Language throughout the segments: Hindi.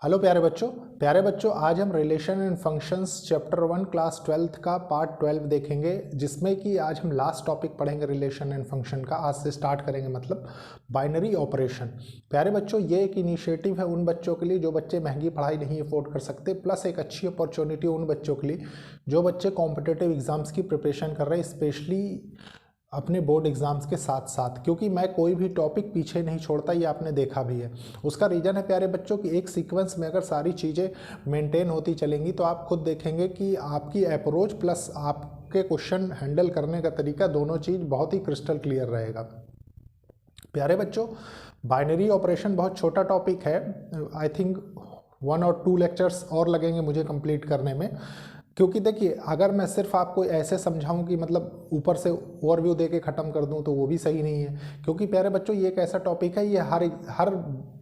हेलो प्यारे बच्चों आज हम relation and functions chapter 1 class 12th का पार्ट 12 देखेंगे, जिसमें कि आज हम लास्ट टॉपिक पढ़ेंगे रिलेशन एंड फंक्शन का। आज से स्टार्ट करेंगे, मतलब बाइनरी ऑपरेशन। प्यारे बच्चों, ये एक इनिशिएटिव है उन बच्चों के लिए जो बच्चे महंगी पढ़ाई नहीं अफोर्ड कर सकते, प्लस एक अच्छी अपॉर्चुनिटी उन बच्चों के लिए जो बच्चे कॉम्पिटिटिव एग्जाम्स की प्रिपरेशन कर रहे हैं, स्पेशली अपने बोर्ड एग्ज़ाम्स के साथ साथ, क्योंकि मैं कोई भी टॉपिक पीछे नहीं छोड़ता, ये आपने देखा भी है। उसका रीज़न है प्यारे बच्चों कि एक सीक्वेंस में अगर सारी चीज़ें मेंटेन होती चलेंगी तो आप खुद देखेंगे कि आपकी अप्रोच प्लस आपके क्वेश्चन हैंडल करने का तरीका, दोनों चीज़ बहुत ही क्रिस्टल क्लियर रहेगा। प्यारे बच्चों, बाइनरी ऑपरेशन बहुत छोटा टॉपिक है। आई थिंक 1 और 2 लेक्चर्स और लगेंगे मुझे कंप्लीट करने में, क्योंकि देखिए अगर मैं सिर्फ आपको ऐसे समझाऊं कि मतलब ऊपर से ओवरव्यू दे के ख़त्म कर दूं तो वो भी सही नहीं है। क्योंकि प्यारे बच्चों, ये एक ऐसा टॉपिक है, ये हर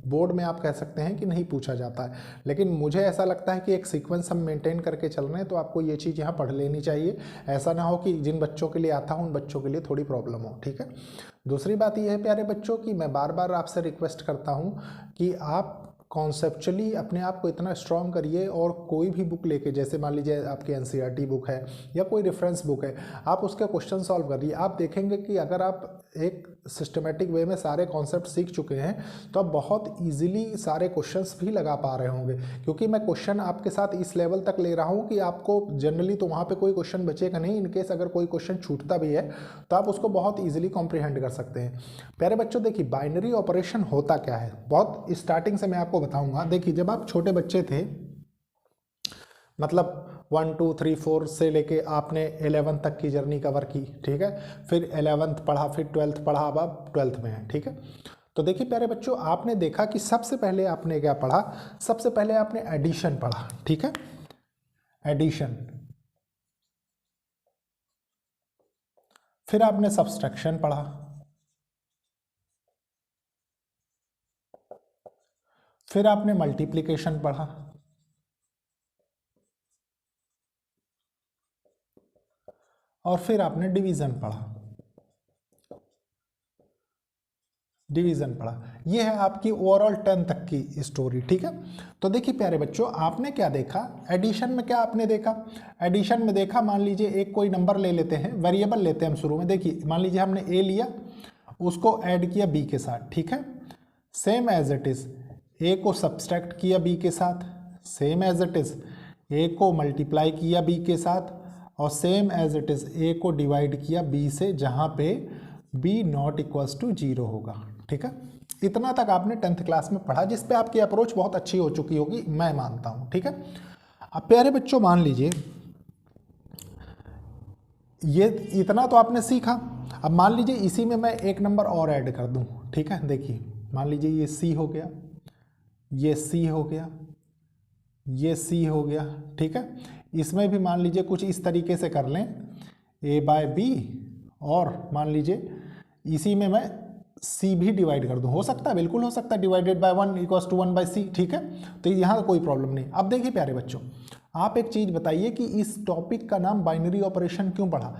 बोर्ड में आप कह सकते हैं कि नहीं पूछा जाता है, लेकिन मुझे ऐसा लगता है कि एक सीक्वेंस हम मेंटेन करके चल रहे हैं, तो आपको ये चीज़ यहाँ पढ़ लेनी चाहिए। ऐसा ना हो कि जिन बच्चों के लिए आता हो उन बच्चों के लिए थोड़ी प्रॉब्लम हो, ठीक है। दूसरी बात यह है प्यारे बच्चों कि मैं बार बार आपसे रिक्वेस्ट करता हूँ कि आप कॉन्सेप्चुअली अपने आप को इतना स्ट्रॉन्ग करिए, और कोई भी बुक लेके, जैसे मान लीजिए आपकी एनसीईआरटी बुक है या कोई रेफरेंस बुक है, आप उसके क्वेश्चन सॉल्व करिए। आप देखेंगे कि अगर आप एक सिस्टमेटिक वे में सारे कॉन्सेप्ट सीख चुके हैं तो आप बहुत इजीली सारे क्वेश्चंस भी लगा पा रहे होंगे, क्योंकि मैं क्वेश्चन आपके साथ इस लेवल तक ले रहा हूँ कि आपको जनरली तो वहाँ पे कोई क्वेश्चन बचेगा नहीं। इनकेस अगर कोई क्वेश्चन छूटता भी है तो आप उसको बहुत ईजिली कॉम्प्रिहेंड कर सकते हैं। प्यारे बच्चों, देखिए बाइनरी ऑपरेशन होता क्या है, बहुत स्टार्टिंग से मैं आपको बताऊंगा। देखिए जब आप छोटे बच्चे थे, मतलब 1 2 3 4 से लेके आपने 11th तक की जर्नी कवर की, ठीक है। फिर 11th पढ़ा, फिर 12th पढ़ा, अब आप 12th में हैं, ठीक है। तो देखिए प्यारे बच्चों, आपने देखा कि सबसे पहले आपने क्या पढ़ा, सबसे पहले आपने एडिशन पढ़ा, ठीक है, एडिशन। फिर आपने सब्सट्रैक्शन पढ़ा, फिर आपने मल्टीप्लिकेशन पढ़ा, और फिर आपने डिवीजन पढ़ा, डिवीजन पढ़ा। ये है आपकी ओवरऑल 10 तक की स्टोरी, ठीक है। तो देखिए प्यारे बच्चों, आपने क्या देखा एडिशन में, क्या आपने देखा एडिशन में, देखा मान लीजिए एक कोई नंबर ले लेते हैं, वेरिएबल लेते हैं हम शुरू में। देखिए मान लीजिए हमने ए लिया, उसको ऐड किया बी के साथ, ठीक है। Same as it is a को सब्सट्रैक्ट किया बी के साथ, same as it is a को मल्टीप्लाई किया बी के साथ, और same as it is a को डिवाइड किया बी से, जहां पे बी नॉट इक्वल्स टू 0 होगा, ठीक है। इतना तक आपने 10th क्लास में पढ़ा, जिस पे आपकी अप्रोच बहुत अच्छी हो चुकी होगी, मैं मानता हूं, ठीक है। अब प्यारे बच्चों मान लीजिए ये इतना तो आपने सीखा। अब मान लीजिए इसी में मैं एक नंबर और ऐड कर दूं, ठीक है। देखिए मान लीजिए ये सी हो गया, ये सी हो गया, ये सी हो गया, ठीक है। इसमें भी मान लीजिए कुछ इस तरीके से कर लें, ए बाय बी, और मान लीजिए इसी में मैं सी भी डिवाइड कर दूं, हो सकता है, बिल्कुल हो सकता है, divided by 1 equals to 1 by c, ठीक है। तो यहाँ कोई प्रॉब्लम नहीं। अब देखिए प्यारे बच्चों, आप एक चीज़ बताइए कि इस टॉपिक का नाम बाइनरी ऑपरेशन क्यों पढ़ा।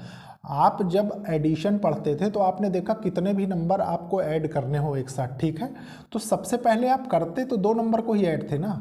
आप जब एडिशन पढ़ते थे तो आपने देखा कितने भी नंबर आपको ऐड करने हो एक साथ, ठीक है, तो सबसे पहले आप करते तो 2 नंबर को ही ऐड थे ना,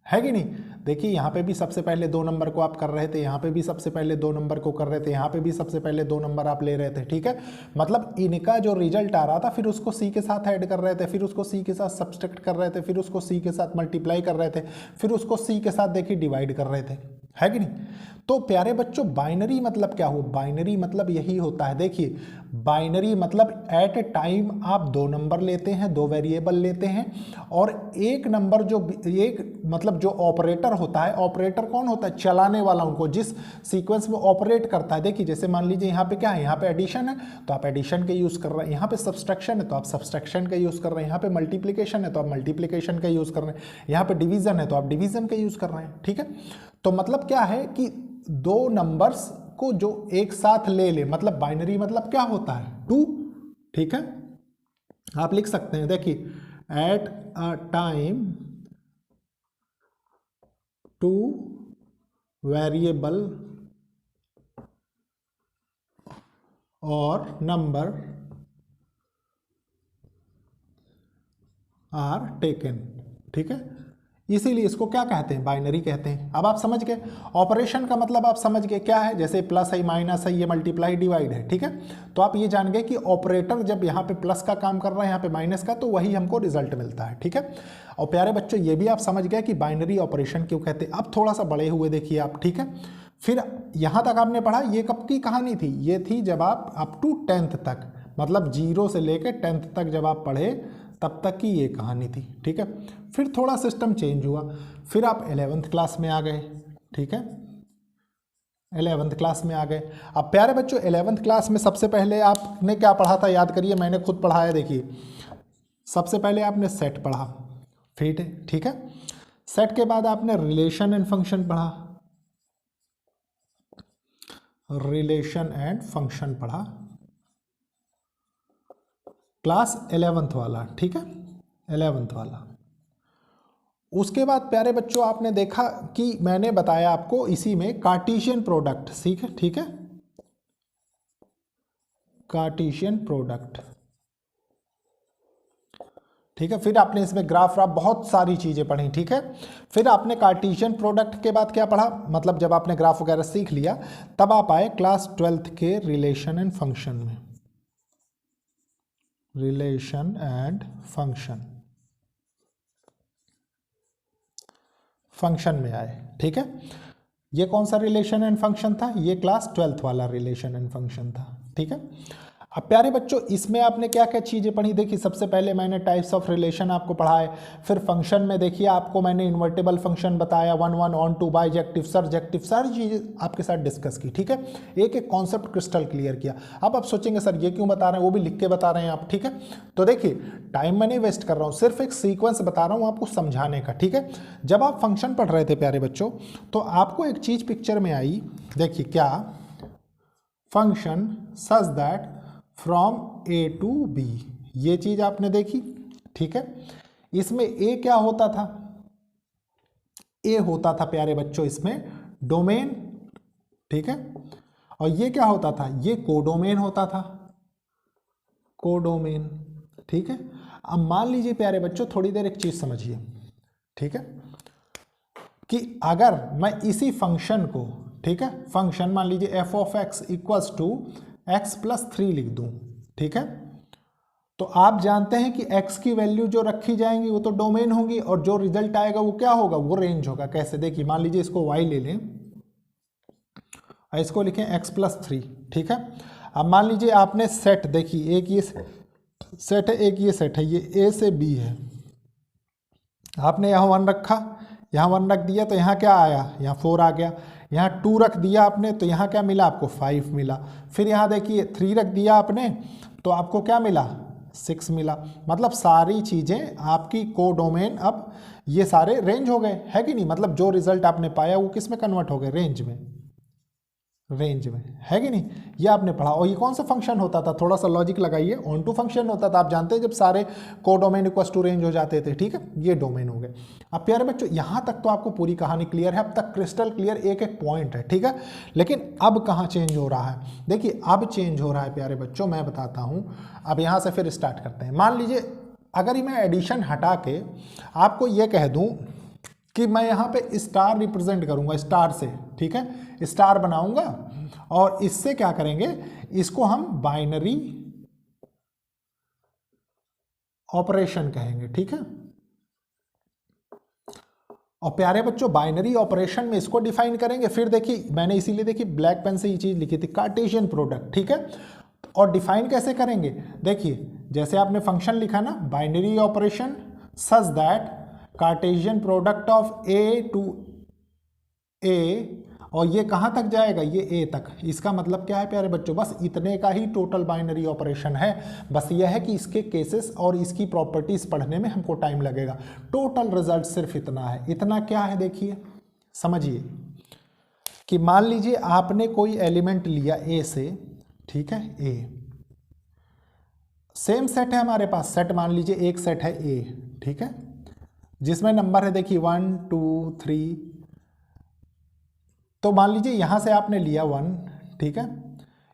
है कि नहीं। देखिए यहाँ पे भी सबसे पहले 2 नंबर को आप कर रहे थे, यहाँ पे भी सबसे पहले 2 नंबर को कर रहे थे, यहाँ पे भी सबसे पहले 2 नंबर आप ले रहे थे, ठीक है। मतलब इनका जो रिजल्ट आ रहा था, फिर उसको सी के साथ ऐड कर रहे थे, फिर उसको सी के साथ सब्सट्रैक्ट कर रहे थे, फिर उसको सी के साथ मल्टीप्लाई कर रहे थे, फिर उसको सी के साथ देखिए डिवाइड कर रहे थे, है कि नहीं। तो प्यारे बच्चों, बाइनरी मतलब क्या हो, बाइनरी मतलब यही होता है। देखिए बाइनरी मतलब एट ए टाइम आप 2 नंबर लेते हैं, 2 वेरिएबल लेते हैं, और एक नंबर जो एक मतलब जो ऑपरेटर होता है, ऑपरेटर कौन होता है, चलाने वाला, उनको जिस सीक्वेंस में ऑपरेट करता है। देखिए जैसे मान लीजिए यहाँ पे क्या है, यहाँ पे एडिशन है तो आप एडिशन का यूज़ कर रहे हैं, यहाँ पे सब्सट्रैक्शन है तो आप सब्सट्रैक्शन का यूज़ कर रहे हैं, यहाँ पे मल्टीप्लिकेशन है तो आप मल्टीप्लिकेशन का यूज़ कर रहे हैं, यहाँ पे डिवीजन है तो आप डिवीजन का यूज़ कर रहे हैं, ठीक है। तो मतलब क्या है कि 2 नंबर्स को जो एक साथ ले ले, मतलब बाइनरी मतलब क्या होता है, 2, ठीक है। आप लिख सकते हैं, देखिए एट अ टाइम 2 वेरिएबल और नंबर आर टेकन, ठीक है। इसीलिए इसको क्या कहते हैं, बाइनरी कहते हैं। अब आप समझ गए ऑपरेशन का मतलब, आप समझ गए क्या है, जैसे प्लस है माइनस है, ये मल्टीप्लाई डिवाइड है, ठीक है। तो आप ये जान गए कि ऑपरेटर जब यहाँ पे प्लस का काम कर रहा है, यहाँ पे माइनस का, तो वही हमको रिजल्ट मिलता है, ठीक है। और प्यारे बच्चों ये भी आप समझ गए कि बाइनरी ऑपरेशन क्यों कहते हैं। अब थोड़ा सा बड़े हुए देखिए आप, ठीक है। फिर यहाँ तक आपने पढ़ा, ये कब की कहानी थी, ये थी जब आप अप टू 10th तक, मतलब 0 से लेकर 10th तक जब आप पढ़े तब तक की ये कहानी थी, ठीक है। फिर थोड़ा सिस्टम चेंज हुआ, फिर आप 11th क्लास में आ गए, ठीक है, 11th क्लास में आ गए। अब प्यारे बच्चों 11th क्लास में सबसे पहले आपने क्या पढ़ा था, याद करिए, मैंने खुद पढ़ा है, देखिए। सबसे पहले आपने सेट पढ़ा, फिर ठीक है, सेट के बाद आपने रिलेशन एंड फंक्शन पढ़ा, रिलेशन एंड फंक्शन पढ़ा, क्लास 11th वाला, ठीक है, 11th वाला। उसके बाद प्यारे बच्चों आपने देखा कि मैंने बताया आपको इसी में कार्टेशियन प्रोडक्ट, सीख, ठीक है, कार्टेशियन प्रोडक्ट, ठीक है। फिर आपने इसमें ग्राफ व्राफ बहुत सारी चीजें पढ़ी, ठीक है। फिर आपने कार्टेशियन प्रोडक्ट के बाद क्या पढ़ा, मतलब जब आपने ग्राफ वगैरह सीख लिया तब आप आए क्लास 12th के रिलेशन एंड फंक्शन में, रिलेशन एंड फंक्शन, फंक्शन में आए, ठीक है। ये कौन सा रिलेशन एंड फंक्शन था, ये क्लास 12th वाला रिलेशन एंड फंक्शन था, ठीक है। अब प्यारे बच्चों इसमें आपने क्या क्या चीज़ें पढ़ी, देखिए सबसे पहले मैंने टाइप्स ऑफ रिलेशन आपको पढ़ाए। फिर फंक्शन में देखिए आपको मैंने इन्वर्टेबल फंक्शन बताया, 1 1 ऑन टू बाइजेक्टिव सरजेक्टिव, सारी चीज़ें आपके साथ डिस्कस की, ठीक है। एक एक कॉन्सेप्ट क्रिस्टल क्लियर किया। अब आप सोचेंगे सर ये क्यों बता रहे हैं, वो भी लिख के बता रहे हैं आप, ठीक है। तो देखिए टाइम मैं नहीं वेस्ट कर रहा हूँ, सिर्फ एक सीक्वेंस बता रहा हूँ आपको समझाने का, ठीक है। जब आप फंक्शन पढ़ रहे थे प्यारे बच्चों, तो आपको एक चीज़ पिक्चर में आई, देखिए क्या, function such that from a to b, ये चीज आपने देखी, ठीक है। इसमें ए क्या होता था, ए होता था प्यारे बच्चों इसमें डोमेन, ठीक है। और ये क्या होता था, ये कोडोमेन होता था, कोडोमेन, ठीक है। अब मान लीजिए प्यारे बच्चों थोड़ी देर एक चीज समझिए, ठीक है, कि अगर मैं इसी फंक्शन को, ठीक है, फंक्शन मान लीजिए f of x equals to x plus 3 लिख दूं, ठीक है। तो आप जानते हैं कि x की वैल्यू जो रखी जाएंगी वो तो डोमेन होगी, और जो रिजल्ट आएगा वो क्या होगा, वो रेंज होगा। कैसे, देखिए मान लीजिए इसको y ले लें, इसको लिखें x प्लस 3, ठीक है। अब मान लीजिए आपने सेट, देखिए एक ये सेट है, एक ये सेट है, ये a से b है, आपने यहाँ 1 रखा, यहाँ 1 रख दिया, तो यहाँ क्या आया, यहाँ 4 आ गया। यहाँ 2 रख दिया आपने, तो यहाँ क्या मिला आपको, 5 मिला। फिर यहाँ देखिए 3 रख दिया आपने, तो आपको क्या मिला, 6 मिला। मतलब सारी चीज़ें आपकी कोडोमेन, अब ये सारे रेंज हो गए, है कि नहीं। मतलब जो रिजल्ट आपने पाया वो किस में कन्वर्ट हो गए, रेंज में, रेंज में, है कि नहीं। ये आपने पढ़ा। और ये कौन सा फंक्शन होता था, थोड़ा सा लॉजिक लगाइए, ऑन टू फंक्शन होता था। आप जानते हैं जब सारे कोडोमेन इक्वल्स टू रेंज हो जाते थे, ठीक है, ये डोमेन हो गए। अब प्यारे बच्चों यहाँ तक तो आपको पूरी कहानी क्लियर है, अब तक क्रिस्टल क्लियर, एक एक पॉइंट है, ठीक है। लेकिन अब कहाँ चेंज हो रहा है, देखिए अब चेंज हो रहा है प्यारे बच्चों, मैं बताता हूँ। अब यहाँ से फिर स्टार्ट करते हैं। मान लीजिए अगर मैं एडिशन हटा के आपको ये कह दूँ कि मैं यहाँ पे स्टार रिप्रेजेंट करूँगा, स्टार से, ठीक है, स्टार बनाऊंगा, और इससे क्या करेंगे, इसको हम बाइनरी ऑपरेशन कहेंगे, ठीक है। और प्यारे बच्चों बाइनरी ऑपरेशन में इसको डिफाइन करेंगे। फिर देखिए मैंने इसीलिए देखिए ब्लैक पेन से ये चीज लिखी थी, कार्टेशियन प्रोडक्ट, ठीक है। और डिफाइन कैसे करेंगे, देखिए जैसे आपने फंक्शन लिखा ना, binary operation such that Cartesian product of A to A, और ये कहाँ तक जाएगा, ये ए तक। इसका मतलब क्या है प्यारे बच्चों, बस इतने का ही टोटल बाइनरी ऑपरेशन है। बस यह है कि इसके केसेस और इसकी प्रॉपर्टीज पढ़ने में हमको टाइम लगेगा। टोटल रिजल्ट सिर्फ इतना है। इतना क्या है, देखिए समझिए कि मान लीजिए आपने कोई एलिमेंट लिया ए से, ठीक है, ए सेम सेट है हमारे पास, सेट मान लीजिए एक सेट है ए, ठीक है, जिसमें नंबर है देखिए 1 2 3। तो मान लीजिए यहां से आपने लिया 1, ठीक है,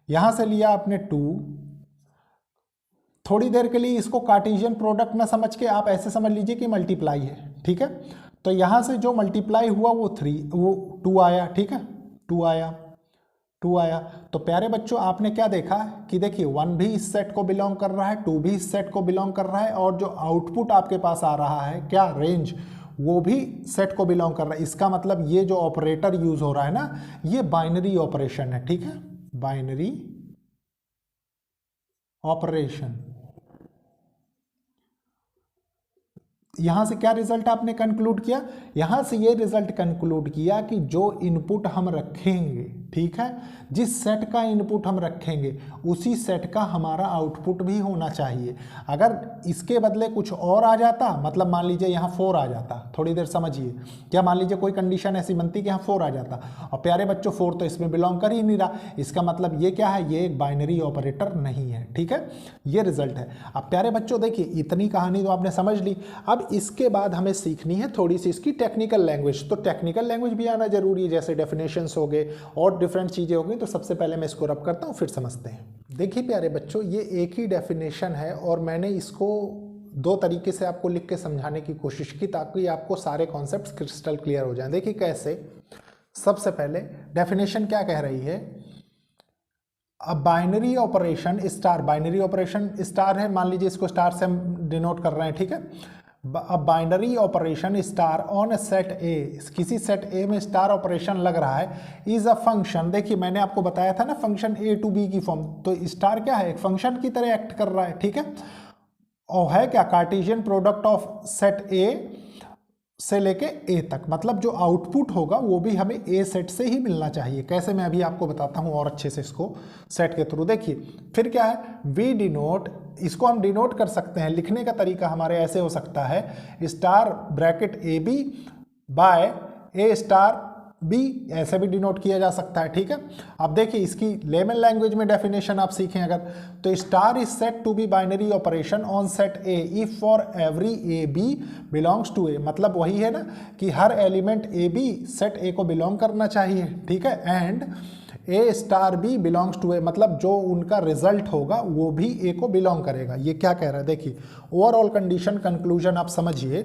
यहां से लिया आपने 2। थोड़ी देर के लिए इसको कार्टेशियन प्रोडक्ट ना समझ के आप ऐसे समझ लीजिए कि मल्टीप्लाई है, ठीक है। तो यहाँ से जो मल्टीप्लाई हुआ वो 2 आया, ठीक है, 2 आया। तो प्यारे बच्चों आपने क्या देखा कि देखिए 1 भी इस सेट को बिलोंग कर रहा है, 2 भी इस सेट को बिलोंग कर रहा है, और जो आउटपुट आपके पास आ रहा है क्या रेंज, वो भी सेट को बिलोंग कर रहा है। इसका मतलब ये जो ऑपरेटर यूज हो रहा है ना, ये बाइनरी ऑपरेशन है, ठीक है, बाइनरी ऑपरेशन। यहां से क्या रिजल्ट आपने कंक्लूड किया, यहां से ये रिजल्ट कंक्लूड किया कि जो इनपुट हम रखेंगे, ठीक है, जिस सेट का इनपुट हम रखेंगे उसी सेट का हमारा आउटपुट भी होना चाहिए। अगर इसके बदले कुछ और आ जाता, मतलब मान लीजिए यहाँ 4 आ जाता, थोड़ी देर समझिए, क्या मान लीजिए कोई कंडीशन ऐसी बनती कि यहाँ 4 आ जाता, और प्यारे बच्चों 4 तो इसमें बिलोंग कर ही नहीं रहा, इसका मतलब ये क्या है, ये एक बाइनरी ऑपरेटर नहीं है, ठीक है, ये रिजल्ट है। अब प्यारे बच्चों देखिए इतनी कहानी तो आपने समझ ली। अब इसके बाद हमें सीखनी है थोड़ी सी इसकी टेक्निकल लैंग्वेज। तो टेक्निकल लैंग्वेज भी आना जरूरी है, जैसे डेफिनेशंस हो गए और डिफरेंट चीज़ें हो गई। तो सबसे पहले मैं इसको रब करता हूँ, फिर समझते हैं। देखिए प्यारे बच्चों, ये एक ही डेफिनेशन है और मैंने इसको 2 तरीके से आपको लिख के समझाने की कोशिश की ताकि आपको सारे कॉन्सेप्ट्स क्रिस्टल क्लियर हो जाएं। देखिए कैसे, सबसे पहले डेफिनेशन क्या कह रही है, अब binary operation star, binary operation star है, मान लीजिए इसको स्टार से हम डिनोट कर रहे हैं, ठीक है। अब binary operation star on set ए, किसी सेट ए में स्टार ऑपरेशन लग रहा है, इज अ फंक्शन। देखिए मैंने आपको बताया था ना फंक्शन ए टू बी की फॉर्म, तो स्टार क्या है, एक फंक्शन की तरह एक्ट कर रहा है, ठीक है, और है क्या, Cartesian product of set a से लेके ए तक, मतलब जो आउटपुट होगा वो भी हमें ए सेट से ही मिलना चाहिए। कैसे, मैं अभी आपको बताता हूँ और अच्छे से इसको सेट के थ्रू। देखिए फिर क्या है, वी डिनोट, इसको हम डिनोट कर सकते हैं, लिखने का तरीका हमारे ऐसे हो सकता है, star bracket a b by a star b, ऐसे भी डिनोट किया जा सकता है, ठीक है। अब देखिए इसकी लेमन लैंग्वेज में डेफिनेशन आप सीखें अगर, तो star is set to be binary operation on set A if for every a b belongs to A, मतलब वही है ना कि हर element a b set A को बिलोंग करना चाहिए, ठीक है, and a star b belongs to A, मतलब जो उनका रिजल्ट होगा वो भी ए को बिलोंग करेगा। ये क्या कह रहा है, देखिए ओवरऑल कंडीशन कंक्लूजन आप समझिए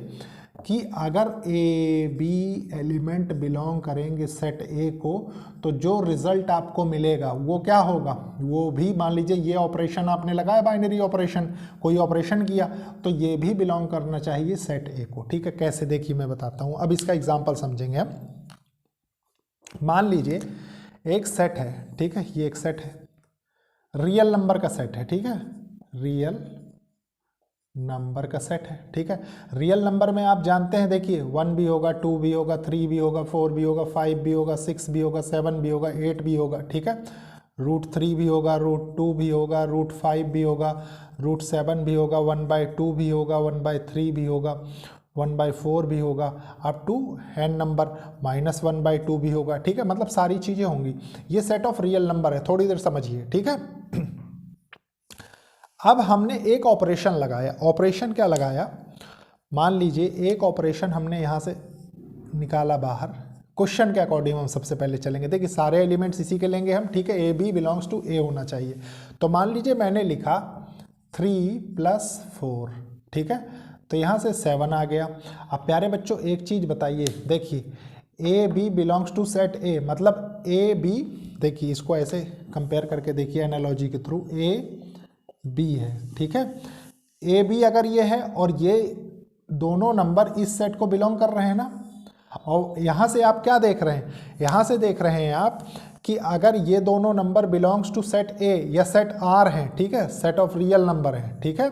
कि अगर ए बी एलिमेंट बिलोंग करेंगे सेट ए को, तो जो रिजल्ट आपको मिलेगा वो क्या होगा, वो भी मान लीजिए ये ऑपरेशन आपने लगाया बाइनरी ऑपरेशन, कोई ऑपरेशन किया, तो ये भी बिलोंग करना चाहिए सेट ए को, ठीक है। कैसे, देखिए मैं बताता हूँ, अब इसका एग्जांपल समझेंगे हम। मान लीजिए एक सेट है, ठीक है, ये एक सेट है, रियल नंबर का सेट है, ठीक है, रियल नंबर का सेट है, ठीक है। रियल नंबर में आप जानते हैं, देखिए 1 भी होगा, 2 भी होगा, 3 भी होगा, 4 भी होगा, 5 भी होगा, 6 भी होगा, 7 भी होगा, 8 भी होगा, ठीक है, √3 भी होगा, √2 भी होगा, √5 भी होगा, √7 भी होगा, 1/2 भी होगा, 1/3 भी होगा, 1/4 भी होगा, अप टू n नंबर -1/2 भी होगा, ठीक है, मतलब सारी चीज़ें होंगी। ये सेट ऑफ रियल नंबर है, थोड़ी देर समझिए, ठीक है। अब हमने एक ऑपरेशन लगाया, ऑपरेशन क्या लगाया, मान लीजिए एक ऑपरेशन हमने यहाँ से निकाला बाहर, क्वेश्चन के अकॉर्डिंग हम सबसे पहले चलेंगे। देखिए सारे एलिमेंट्स इसी के लेंगे हम, ठीक है, ए बी बिलोंग्स टू ए होना चाहिए। तो मान लीजिए मैंने लिखा 3 + 4, ठीक है, तो यहाँ से 7 आ गया। अब प्यारे बच्चों एक चीज़ बताइए, देखिए a b belongs to set a, मतलब ए बी, देखिए इसको ऐसे कंपेयर करके देखिए एनालॉजी के थ्रू, ए बी है, ठीक है, ए बी अगर ये है और ये दोनों नंबर इस सेट को बिलोंग कर रहे हैं ना, और यहाँ से आप क्या देख रहे हैं, यहाँ से देख रहे हैं आप कि अगर ये दोनों number belongs to set a या सेट आर हैं, ठीक है, सेट ऑफ रियल नंबर है, ठीक है,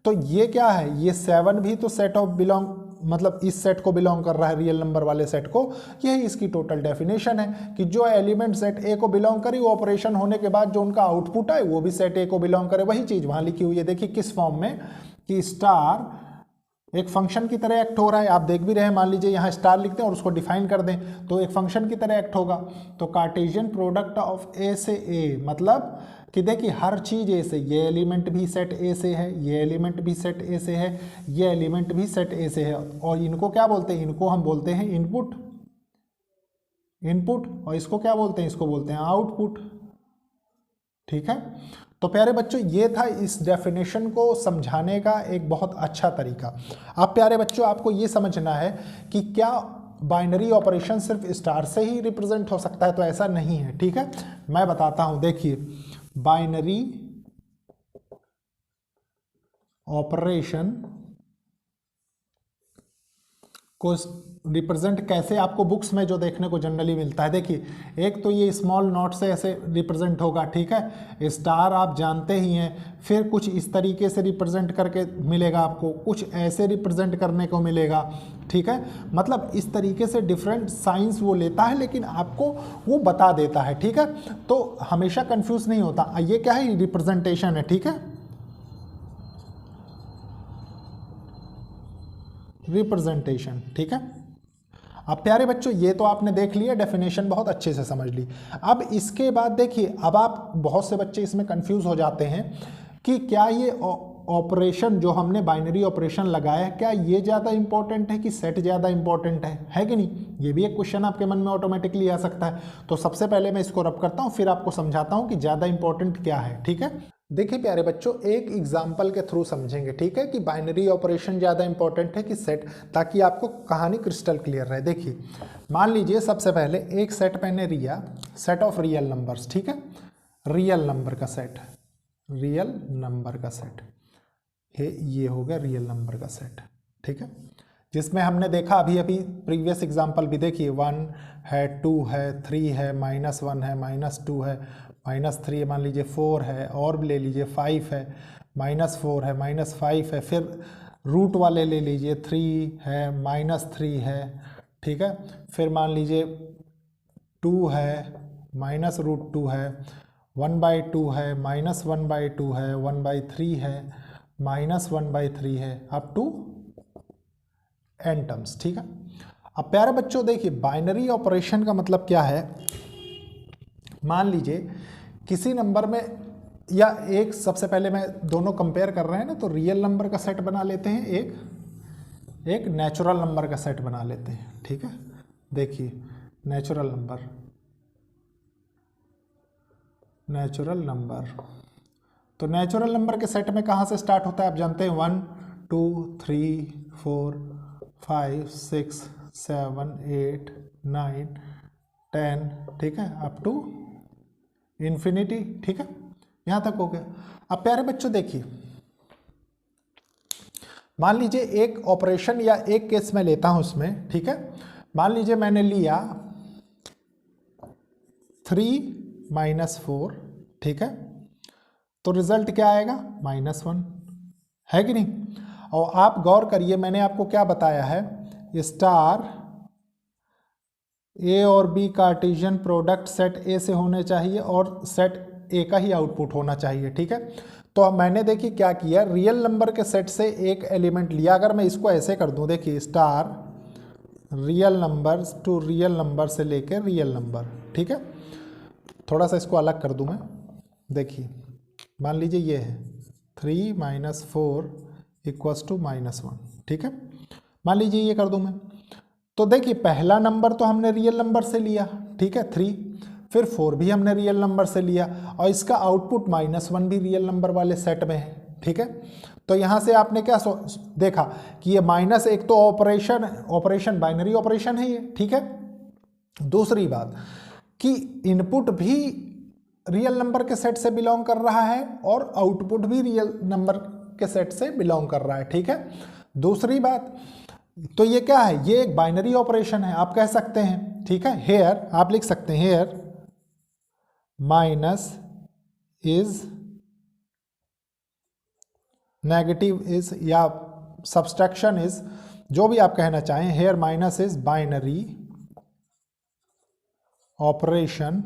तो ये क्या है, ये 7 भी तो सेट ऑफ बिलोंग, मतलब इस सेट को बिलोंग कर रहा है, रियल नंबर वाले सेट को। यही इसकी टोटल डेफिनेशन है कि जो एलिमेंट सेट ए को बिलोंग करे, वो ऑपरेशन होने के बाद जो उनका आउटपुट है वो भी सेट ए को बिलोंग करे। वही चीज़ वहाँ लिखी हुई है, देखिए किस फॉर्म में, कि स्टार एक फंक्शन की तरह एक्ट हो रहा है, आप देख भी रहे हैं, मान लीजिए यहाँ स्टार लिखते हैं और उसको डिफाइन कर दें तो एक फंक्शन की तरह एक्ट होगा। तो कार्टेशियन प्रोडक्ट ऑफ ए से ए, मतलब कि देखिए हर चीज़ ए से, ये एलिमेंट भी सेट ए से है, ये एलिमेंट भी सेट ए से है, ये एलिमेंट भी सेट ए से है, और इनको क्या बोलते हैं, इनको हम बोलते हैं इनपुट, और इसको क्या बोलते हैं, इसको बोलते हैं आउटपुट, ठीक है। तो प्यारे बच्चों ये था इस डेफिनेशन को समझाने का एक बहुत अच्छा तरीका। अब प्यारे बच्चों आपको ये समझना है कि क्या बाइनरी ऑपरेशन सिर्फ स्टार से ही रिप्रेजेंट हो सकता है, तो ऐसा नहीं है। ठीक है, मैं बताता हूं। देखिए बाइनरी ऑपरेशन को रिप्रेजेंट कैसे आपको बुक्स में जो देखने को जनरली मिलता है, देखिए एक तो ये स्मॉल नोट से ऐसे रिप्रेजेंट होगा। ठीक है, स्टार आप जानते ही हैं, फिर कुछ इस तरीके से रिप्रेजेंट करके मिलेगा आपको, कुछ ऐसे रिप्रेजेंट करने को मिलेगा। ठीक है, मतलब इस तरीके से डिफरेंट साइंस वो लेता है, लेकिन आपको वो बता देता है। ठीक है, तो हमेशा कंफ्यूज नहीं होता। ये क्या है, रिप्रेजेंटेशन है। ठीक है, रिप्रेजेंटेशन। ठीक है, अब प्यारे बच्चों ये तो आपने देख लिया, डेफिनेशन बहुत अच्छे से समझ ली। अब इसके बाद देखिए, अब आप बहुत से बच्चे इसमें कंफ्यूज हो जाते हैं कि क्या ये ऑपरेशन जो हमने बाइनरी ऑपरेशन लगाया है, क्या ये ज़्यादा इंपॉर्टेंट है कि सेट ज़्यादा इंपॉर्टेंट है कि नहीं। ये भी एक क्वेश्चन आपके मन में ऑटोमेटिकली आ सकता है। तो सबसे पहले मैं इसको रब करता हूँ, फिर आपको समझाता हूँ कि ज़्यादा इंपॉर्टेंट क्या है। ठीक है, देखिए प्यारे बच्चों एक एग्जाम्पल के थ्रू समझेंगे। ठीक है, कि बाइनरी ऑपरेशन ज़्यादा इंपॉर्टेंट है कि सेट, ताकि आपको कहानी क्रिस्टल क्लियर रहे। देखिए मान लीजिए सबसे पहले एक सेट मैंने लिया, सेट ऑफ रियल नंबर्स। ठीक है, रियल नंबर का सेट, रियल नंबर का सेट है, ये हो गया रियल नंबर का सेट। ठीक है, जिसमें हमने देखा अभी अभी प्रीवियस एग्जाम्पल भी देखिए, 1 है, 2 है, 3 है, -1 है, -2 है, -3 मान लीजिए, 4 है, और ले लीजिए 5 है, -4 है, -5 है, फिर रूट वाले ले लीजिए, 3 है, -3 है। ठीक है, फिर मान लीजिए 2 है, -√2 है, 1/2 है, -1/2 है, 1/3 है, -1/3 है, अप टू n टर्म्स। ठीक है, अब प्यारे बच्चों देखिए बाइनरी ऑपरेशन का मतलब क्या है। मान लीजिए किसी नंबर में, या एक सबसे पहले मैं दोनों कंपेयर कर रहे हैं ना, तो रियल नंबर का सेट बना लेते हैं, एक नेचुरल नंबर का सेट बना लेते हैं। ठीक है, देखिए नेचुरल नंबर, तो नेचुरल नंबर के सेट में कहाँ से स्टार्ट होता है आप जानते हैं, 1 2 3 4 5 6 7 8 9 10। ठीक है, अप टू इन्फिनिटी। ठीक है, यहां तक हो गया। अब प्यारे बच्चों देखिए, मान लीजिए एक ऑपरेशन या एक केस में लेता हूं उसमें। ठीक है, मान लीजिए मैंने लिया 3 - 4। ठीक है, तो रिजल्ट क्या आएगा, -1 है कि नहीं। और आप गौर करिए, मैंने आपको क्या बताया है, स्टार ए और b cartesian product set a से होने चाहिए और सेट ए का ही आउटपुट होना चाहिए। ठीक है, तो मैंने देखिए क्या किया, रियल नंबर के सेट से एक एलिमेंट लिया। अगर मैं इसको ऐसे कर दूं, देखिए star real number two real number से लेकर रियल नंबर। ठीक है, थोड़ा सा इसको अलग कर दूं मैं। देखिए मान लीजिए ये है 3 - 4 = -1। ठीक है, मान लीजिए ये कर दूं मैं, तो देखिए पहला नंबर तो हमने रियल नंबर से लिया। ठीक है, 3, फिर 4 भी हमने रियल नंबर से लिया, और इसका आउटपुट -1 भी रियल नंबर वाले सेट में है। ठीक है, तो यहाँ से आपने क्या देखा कि ये माइनस, एक तो ऑपरेशन बाइनरी ऑपरेशन है ये। ठीक है, दूसरी बात कि इनपुट भी रियल नंबर के सेट से बिलोंग कर रहा है और आउटपुट भी रियल नंबर के सेट से बिलोंग कर रहा है। ठीक है, दूसरी बात तो ये क्या है, ये एक बाइनरी ऑपरेशन है आप कह सकते हैं। ठीक है, हेयर आप लिख सकते हैं, here minus is negative is, या सब्सट्रैक्शन इज, जो भी आप कहना चाहें, here minus is binary operation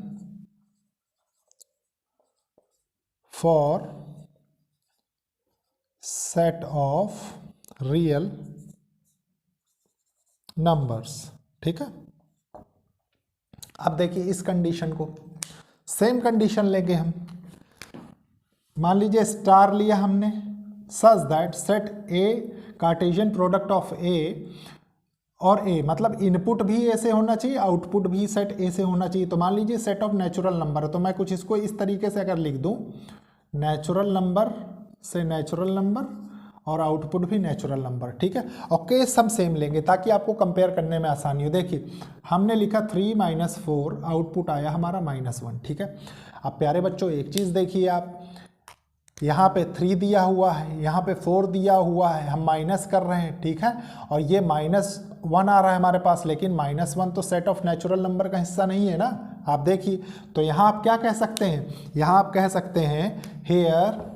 for set of real numbers. ठीक है, अब देखिए इस कंडीशन को, सेम कंडीशन लेंगे हम। मान लीजिए स्टार लिया हमने, such that set A Cartesian product of A, और ए मतलब इनपुट भी ए से होना चाहिए, आउटपुट भी सेट ए से होना चाहिए। तो मान लीजिए सेट ऑफ नेचुरल नंबर है, तो मैं कुछ इसको इस तरीके से अगर लिख दूं, नेचुरल नंबर से नेचुरल नंबर और आउटपुट भी नेचुरल नंबर, ठीक है। और केस हम सेम लेंगे ताकि आपको कंपेयर करने में आसानी हो। देखिए हमने लिखा 3 - 4, आउटपुट आया हमारा -1, ठीक है। अब प्यारे बच्चों एक चीज़ देखिए आप, यहाँ पे 3 दिया हुआ है, यहाँ पे 4 दिया हुआ है, हम माइनस कर रहे हैं, ठीक है। और ये -1 आ रहा है हमारे पास, लेकिन -1 तो सेट ऑफ नेचुरल नंबर का हिस्सा नहीं है ना। आप देखिए तो यहाँ आप क्या कह सकते हैं, यहाँ आप कह सकते हैं हेयर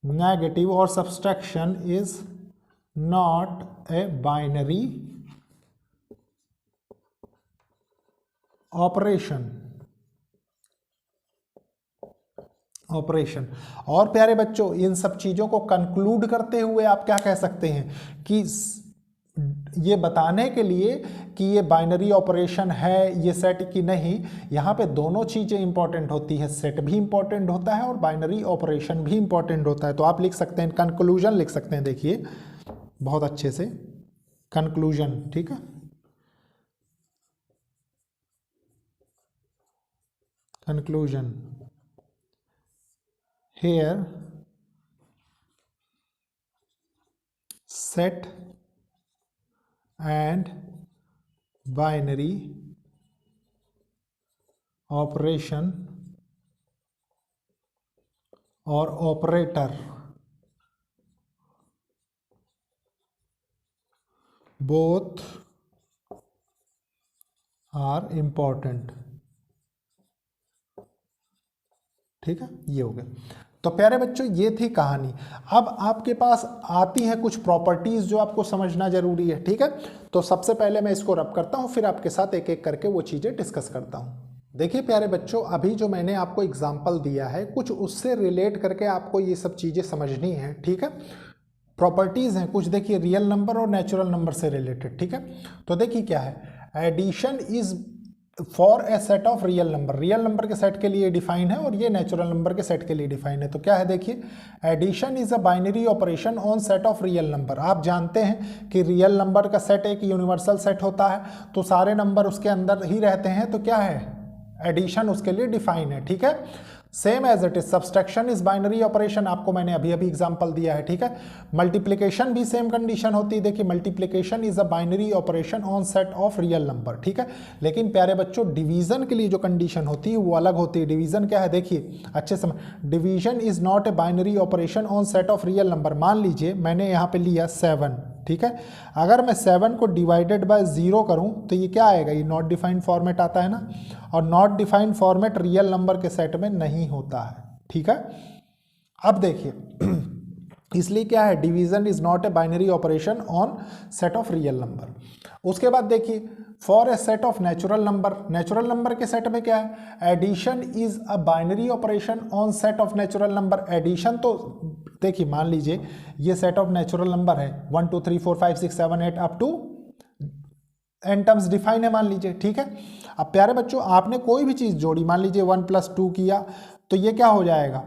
नेगेटिव और subtraction is not a binary operation. और प्यारे बच्चों इन सब चीज़ों को कंक्लूड करते हुए आप क्या कह सकते हैं कि ये बताने के लिए कि ये बाइनरी ऑपरेशन है ये सेट की नहीं, यहाँ पे दोनों चीज़ें इंपॉर्टेंट होती है, सेट भी इंपॉर्टेंट होता है और बाइनरी ऑपरेशन भी इंपॉर्टेंट होता है। तो आप लिख सकते हैं कंक्लूजन लिख सकते हैं, देखिए बहुत अच्छे से कंक्लूजन, ठीक है। Conclusion here set and binary operation or operator both are important, ठीक है। ये हो गया। तो प्यारे बच्चों ये थी कहानी। अब आपके पास आती है कुछ प्रॉपर्टीज जो आपको समझना जरूरी है, ठीक है। तो सबसे पहले मैं इसको रब करता हूं, फिर आपके साथ एक एक करके वो चीजें डिस्कस करता हूं। देखिए प्यारे बच्चों अभी जो मैंने आपको एग्जाम्पल दिया है कुछ उससे रिलेट करके आपको ये सब चीजें समझनी है, ठीक है। प्रॉपर्टीज हैं कुछ, देखिए रियल नंबर और नेचुरल नंबर से रिलेटेड, ठीक है। तो देखिए क्या है, addition is for a set of real number के सेट के लिए डिफाइन है और ये नेचुरल नंबर के सेट के लिए डिफाइन है। तो क्या है देखिए, addition is a binary operation on set of real number. आप जानते हैं कि रियल नंबर का सेट एक यूनिवर्सल सेट होता है, तो सारे नंबर उसके अंदर ही रहते हैं, तो क्या है एडिशन उसके लिए डिफाइन है, ठीक है। Same as it is subtraction is binary operation, आपको मैंने अभी अभी एग्जांपल दिया है, ठीक है। मल्टीप्लिकेशन भी सेम कंडीशन होती है, देखिए multiplication is a binary operation on set of real number, ठीक है। लेकिन प्यारे बच्चों डिवीजन के लिए जो कंडीशन होती है वो अलग होती है। डिवीजन क्या है देखिए अच्छे समझ, division is not a binary operation on set of real number. मान लीजिए मैंने यहाँ पे लिया 7, ठीक है। अगर मैं 7 को डिवाइडेड बाय 0 करूं तो ये क्या आएगा, ये नॉट डिफाइंड फॉर्मेट आता है ना, और not defined format real number के सेट में नहीं होता है, ठीक है। अब देखिए इसलिए क्या है, division is not a binary operation on set of real number. उसके बाद देखिए for a set of natural number के सेट में क्या है, addition is a binary operation on set of natural number. Addition तो देखिए मान लीजिए ये सेट ऑफ नेचुरल नंबर है 1 2 3 4 5 6 7 8 up to n terms define है मान लीजिए, ठीक है। अब प्यारे बच्चों आपने कोई भी चीज जोड़ी, मान लीजिए 1 + 2 किया तो ये क्या हो जाएगा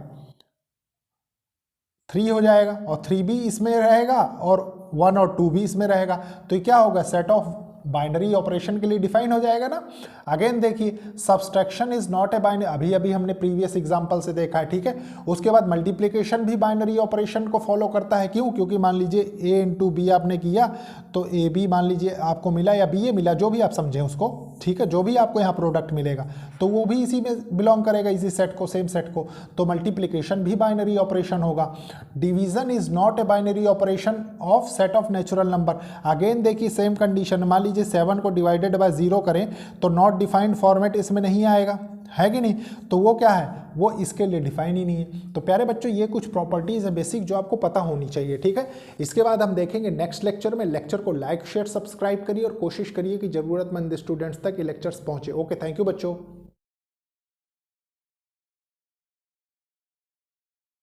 3 हो जाएगा, और 3 भी इसमें रहेगा और 1 और 2 भी इसमें रहेगा, तो ये क्या होगा सेट ऑफ बाइनरी ऑपरेशन के लिए डिफाइन हो जाएगा ना। अगेन देखिए subtraction is not a binary, अभी अभी हमने प्रीवियस एग्जांपल से देखा है, ठीक है। उसके बाद मल्टीप्लिकेशन भी बाइनरी ऑपरेशन को फॉलो करता है, क्यों, क्योंकि मान लीजिए a × b आपने किया तो ए बी मान लीजिए आपको मिला या बी ए मिला, जो भी आप समझें उसको, ठीक है। जो भी आपको यहाँ प्रोडक्ट मिलेगा तो वो भी इसी में बिलोंग करेगा, इसी सेट को, सेम सेट को। तो मल्टीप्लिकेशन भी बाइनरी ऑपरेशन होगा। Division is not a binary operation of set of natural number. Again देखिए सेम कंडीशन, मान लीजिए 7 को डिवाइडेड बाय 0 करें तो नॉट डिफाइंड फॉर्मेट इसमें नहीं आएगा, है कि नहीं, तो वो क्या है, वो इसके लिए डिफाइन ही नहीं है। तो प्यारे बच्चों ये कुछ प्रॉपर्टीज है बेसिक जो आपको पता होनी चाहिए, ठीक है। इसके बाद हम देखेंगे नेक्स्ट लेक्चर में। लेक्चर को लाइक शेयर सब्सक्राइब करिए और कोशिश करिए कि जरूरतमंद स्टूडेंट्स तक ये लेक्चर्स पहुंचे। ओके, थैंक यू बच्चों।